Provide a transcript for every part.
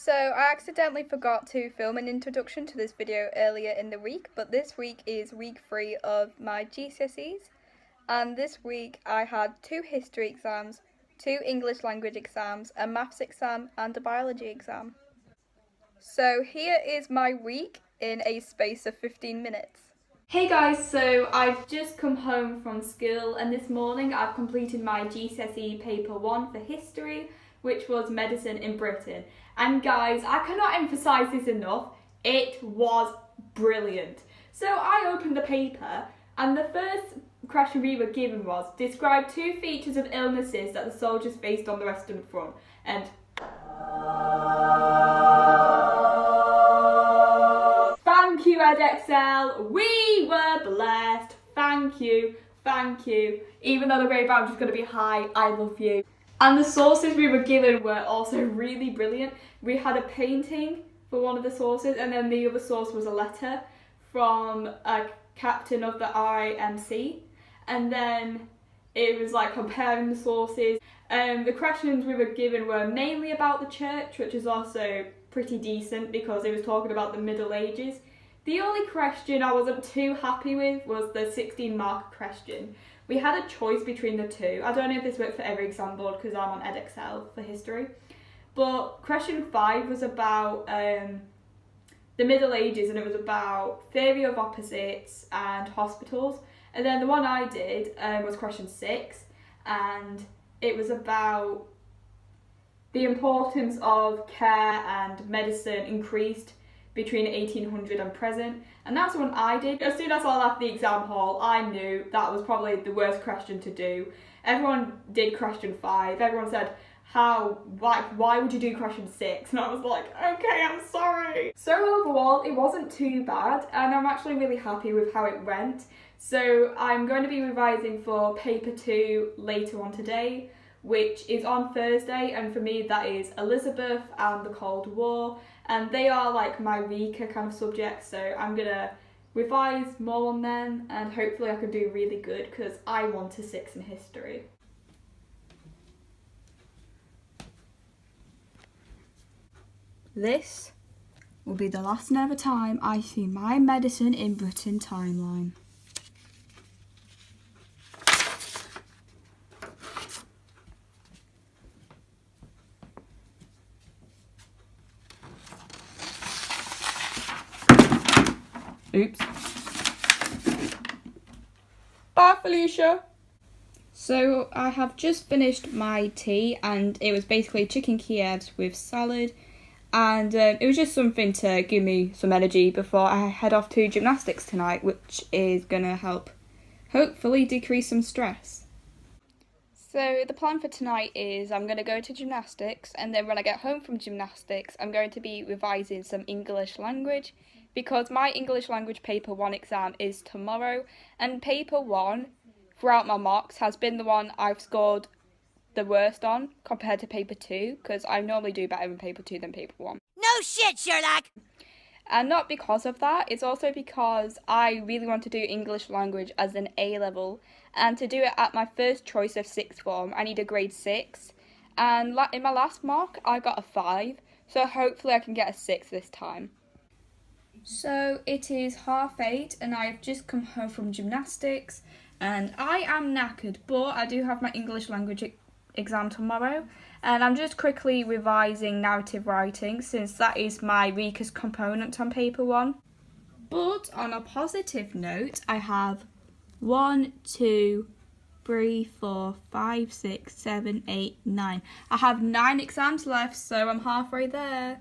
So I accidentally forgot to film an introduction to this video earlier in the week, but this week is week 3 of my GCSEs, and this week I had 2 history exams, 2 English language exams, a maths exam and a biology exam. So here is my week in a space of 15 minutes. Hey guys, so I've just come home from school and this morning I've completed my GCSE paper 1 for history, which was medicine in Britain. And guys, I cannot emphasise this enough, it was brilliant. So I opened the paper and the first question we were given was, describe 2 features of illnesses that the soldiers faced on the Western Front. And thank you, Edexcel, we were blessed, thank you. Even though the grade band is going to be high, I love you. And the sources we were given were also really brilliant. We had a painting for one of the sources, and then the other source was a letter from a captain of the RIMC. And then it was like comparing the sources. The questions we were given were mainly about the church, which is also pretty decent because it was talking about the Middle Ages. The only question I wasn't too happy with was the 16-mark question. We had a choice between the 2. I don't know if this worked for every exam board because I'm on Edexcel for history. But question 5 was about the Middle Ages, and it was about theory of opposites and hospitals. And then the one I did was question 6, and it was about the importance of care and medicine increased between 1800 and present, and that's the one I did. As soon as I left the exam hall, I knew that was probably the worst question to do. Everyone did question 5. Everyone said, why would you do question 6? And I was like, okay, I'm sorry. So overall, it wasn't too bad, and I'm actually really happy with how it went. So I'm going to be revising for paper 2 later on today, which is on Thursday, and for me that is Elizabeth and the Cold War, and they are like my weaker kind of subjects, so I'm gonna revise more on them and hopefully I can do really good because I want a 6 in history. This will be the last and ever time I see my medicine in Britain timeline. Oops. Bye, Felicia. So I have just finished my tea and it was basically chicken Kievs with salad, and it was just something to give me some energy before I head off to gymnastics tonight, which is going to help hopefully decrease some stress. So the plan for tonight is I'm going to go to gymnastics, and then when I get home from gymnastics I'm going to be revising some English language, because my English language paper 1 exam is tomorrow, and paper 1 throughout my mocks has been the one I've scored the worst on compared to paper 2, because I normally do better in paper 2 than paper 1. No shit, Sherlock! And not because of that, it's also because I really want to do English language as an A level, and to do it at my first choice of 6th form I need a grade 6, and in my last mock I got a 5, so hopefully I can get a 6 this time. So it is 8:30 and I have just come home from gymnastics and I am knackered, but I do have my English language exam tomorrow, and I'm just quickly revising narrative writing since that is my weakest component on paper 1. But on a positive note, I have 1, 2, 3, 4, 5, 6, 7, 8, 9. I have 9 exams left, so I'm halfway there.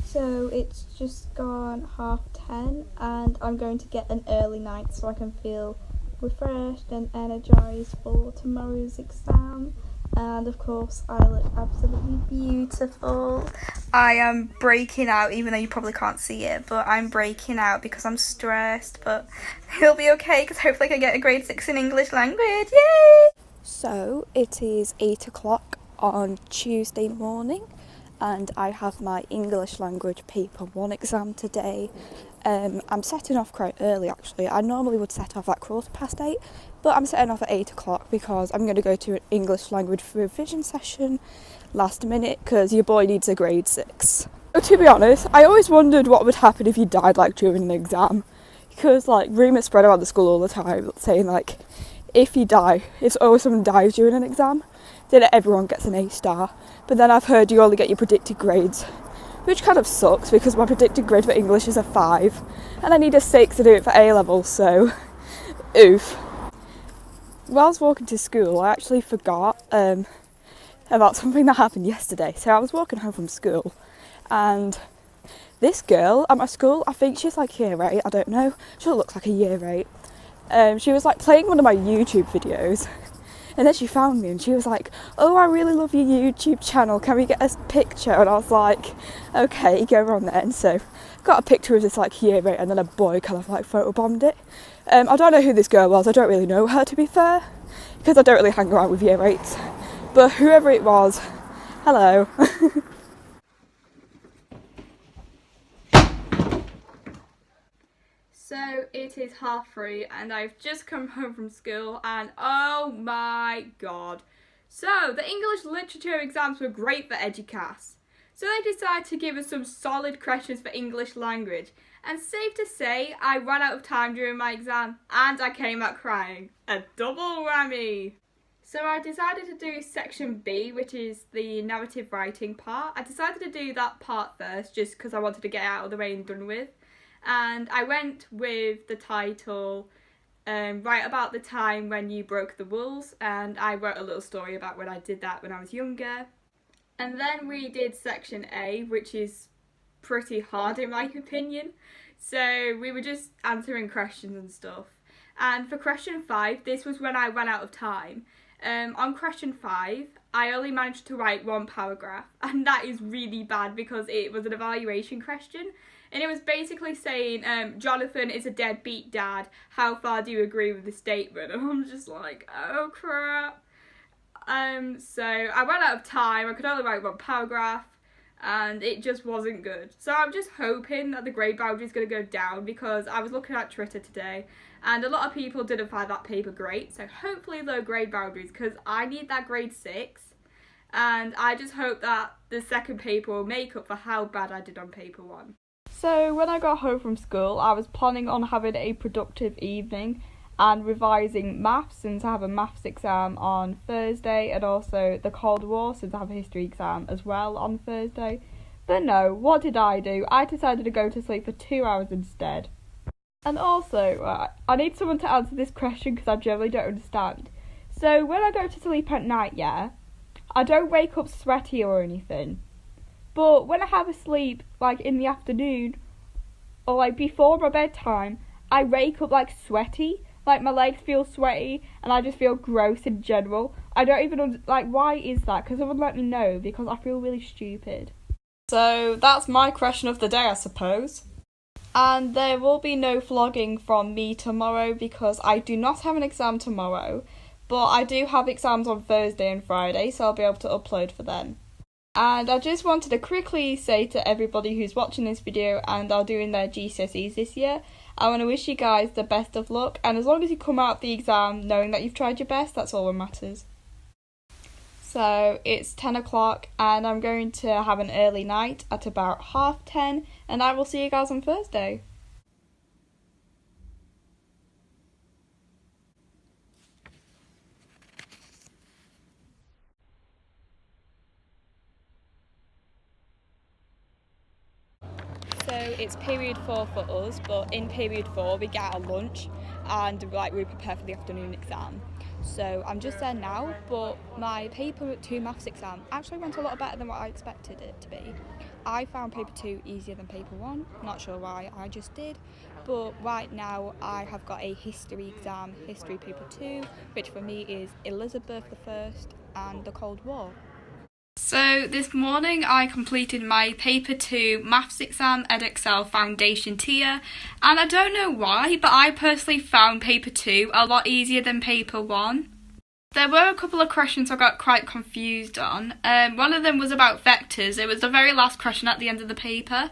So it's just gone 10:30 and I'm going to get an early night so I can feel refreshed and energised for tomorrow's exam. And of course I look absolutely beautiful. I am breaking out, even though you probably can't see it, but I'm breaking out because I'm stressed, but it'll be okay because hopefully I can get a grade 6 in English language. Yay! So it is 8 o'clock on Tuesday morning and I have my English language paper 1 exam today. I'm setting off quite early actually. I normally would set off at 8:15, but I'm setting off at 8 o'clock because I'm going to go to an English language revision session last minute because your boy needs a grade 6. To be honest, I always wondered what would happen if you died like during an exam, because like rumours spread around the school all the time saying like if someone dies during an exam, then everyone gets an A star. But then I've heard you only get your predicted grades, which kind of sucks because my predicted grade for English is a 5 and I need a 6 to do it for A level, so oof. While I was walking to school, I actually forgot about something that happened yesterday. So I was walking home from school and this girl at my school, I think she's like year 8, I don't know, she looks like a year 8. She was like playing one of my YouTube videos and then she found me and she was like, oh, I really love your YouTube channel, can we get a picture? And I was like, okay, go on then. So got a picture of this like year 8 and then a boy kind of like photobombed it. I don't know who this girl was, I don't really know her to be fair, because I don't really hang around with year 8s, but whoever it was, hello. So it is 3:30 and I've just come home from school and oh my god. So the English literature exams were great for Educast. So they decided to give us some solid questions for English language. And safe to say, I ran out of time during my exam and I came out crying. A double whammy. So I decided to do section B, which is the narrative writing part. I decided to do that part first just because I wanted to get it out of the way and done with. And I went with the title, Write About the Time When You Broke the Rules, and I wrote a little story about when I did that when I was younger. And then we did section A, which is pretty hard in my opinion. So we were just answering questions and stuff. And for question 5, this was when I ran out of time. On question 5, I only managed to write 1 paragraph, and that is really bad because it was an evaluation question. And it was basically saying, Jonathan is a deadbeat dad. How far do you agree with the statement? And I'm just like, oh crap. So I ran out of time. I could only write 1 paragraph and it just wasn't good. So I'm just hoping that the grade boundary is going to go down because I was looking at Twitter today and a lot of people didn't find that paper great. So hopefully low grade boundaries because I need that grade 6. And I just hope that the second paper will make up for how bad I did on paper 1. So when I got home from school, I was planning on having a productive evening and revising maths since I have a maths exam on Thursday and also the Cold War since I have a history exam as well on Thursday. But no, what did I do? I decided to go to sleep for 2 hours instead. And also, I need someone to answer this question because I generally don't understand. So when I go to sleep at night, yeah, I don't wake up sweaty or anything. But when I have a sleep, like in the afternoon, or like before my bedtime, I wake up like sweaty, like my legs feel sweaty, and I just feel gross in general. I don't even, why is that? Because someone let me know, because I feel really stupid. So that's my question of the day, I suppose. And there will be no vlogging from me tomorrow, because I do not have an exam tomorrow, but I do have exams on Thursday and Friday, so I'll be able to upload for them. And I just wanted to quickly say to everybody who's watching this video and are doing their GCSEs this year, I want to wish you guys the best of luck, and as long as you come out of the exam knowing that you've tried your best, that's all that matters. So it's 10 o'clock and I'm going to have an early night at about 10:30 and I will see you guys on Thursday. So it's period 4 for us, but in period 4 we get our lunch and we prepare for the afternoon exam. So I'm just there now, but my paper 2 maths exam actually went a lot better than what I expected it to be. I found paper 2 easier than paper 1, not sure why, I just did. But right now I have got a history exam, history paper 2, which for me is Elizabeth I and the Cold War. So this morning I completed my paper 2 maths exam Edexcel foundation tier, and I don't know why, but I personally found paper 2 a lot easier than paper 1. There were a couple of questions I got quite confused on. One of them was about vectors. It was the very last question at the end of the paper,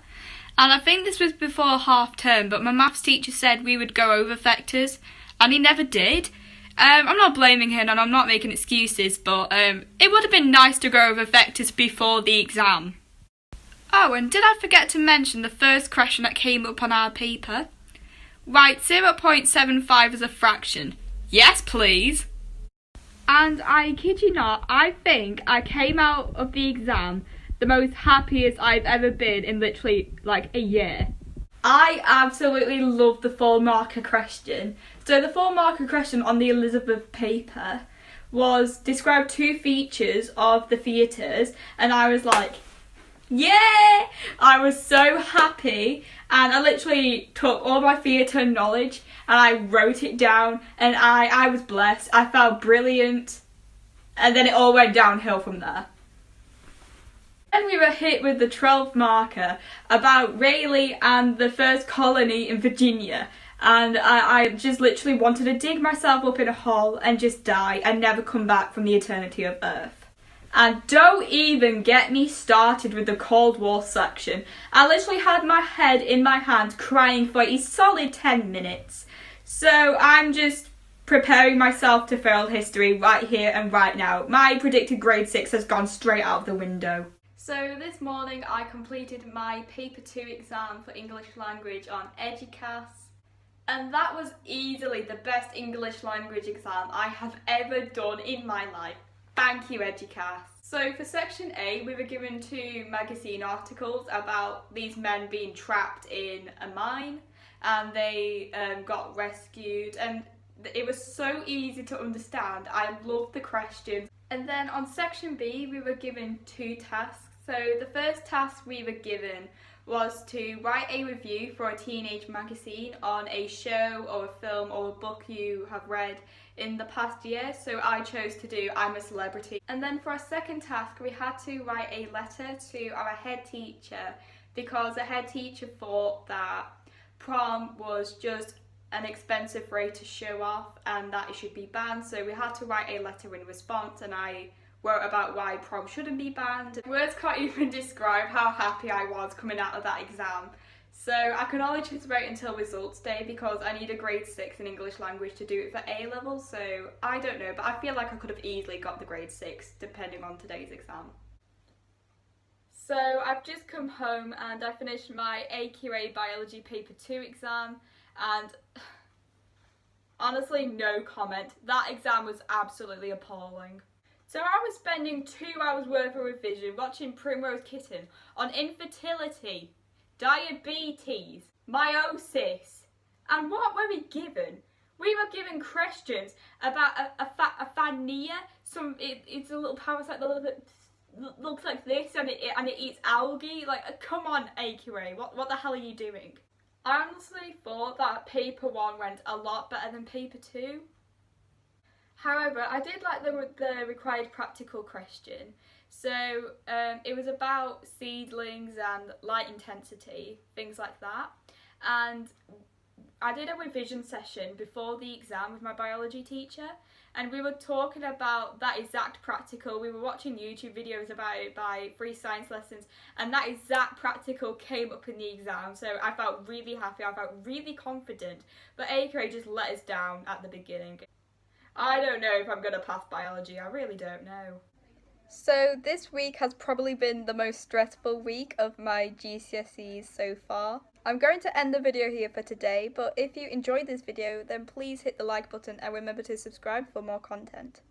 and I think this was before half term, but my maths teacher said we would go over vectors and he never did. I'm not blaming him and I'm not making excuses, but it would have been nice to go over vectors before the exam. Oh, and did I forget to mention the first question that came up on our paper? Write 0.75 as a fraction. Yes, please. And I kid you not, I think I came out of the exam the most happiest I've ever been in literally like a year. I absolutely love the 4-marker question. So the 4-marker question on the Elizabeth paper was describe 2 features of the theatres, and I was like, yeah! I was so happy, and I literally took all my theatre knowledge and I wrote it down, and I was blessed. I felt brilliant, and then it all went downhill from there. Then we were hit with the 12th marker about Rayleigh and the first colony in Virginia, and I just literally wanted to dig myself up in a hole and just die and never come back from the eternity of Earth. And don't even get me started with the Cold War section. I literally had my head in my hands crying for a solid 10 minutes. So I'm just preparing myself to fail history right here and right now. My predicted grade 6 has gone straight out of the window. So this morning I completed my paper 2 exam for English language on EduCAS, and that was easily the best English language exam I have ever done in my life. Thank you, EduCAS. So for section A, we were given 2 magazine articles about these men being trapped in a mine, and they got rescued, and it was so easy to understand. I loved the questions. And then on section B, we were given 2 tasks. So the first task we were given was to write a review for a teenage magazine on a show or a film or a book you have read in the past year. So I chose to do I'm a Celebrity. And then for our second task, we had to write a letter to our head teacher, because the head teacher thought that prom was just an expensive way to show off and that it should be banned. So we had to write a letter in response, and I wrote about why prom shouldn't be banned. Words can't even describe how happy I was coming out of that exam. So I can only just wait until results day, because I need a grade 6 in English language to do it for A level. So I don't know, but I feel like I could have easily got the grade 6 depending on today's exam. So I've just come home and I finished my AQA Biology Paper 2 exam, and honestly, no comment. That exam was absolutely appalling. So I was spending 2 hours worth of revision watching Primrose Kitten on infertility, diabetes, meiosis, and what were we given? We were given questions about a fania. It's a little parasite that looks like this, and it eats algae. Like, come on, AQA, what the hell are you doing? I honestly thought that paper 1 went a lot better than paper 2. However, I did like the required practical question. So it was about seedlings and light intensity, things like that. And I did a revision session before the exam with my biology teacher, and we were talking about that exact practical. We were watching YouTube videos about it by free science lessons, and that exact practical came up in the exam. So I felt really happy, I felt really confident, but AQA just let us down at the beginning. I don't know if I'm going to pass biology, I really don't know. So this week has probably been the most stressful week of my GCSEs so far. I'm going to end the video here for today, but if you enjoyed this video, then please hit the like button and remember to subscribe for more content.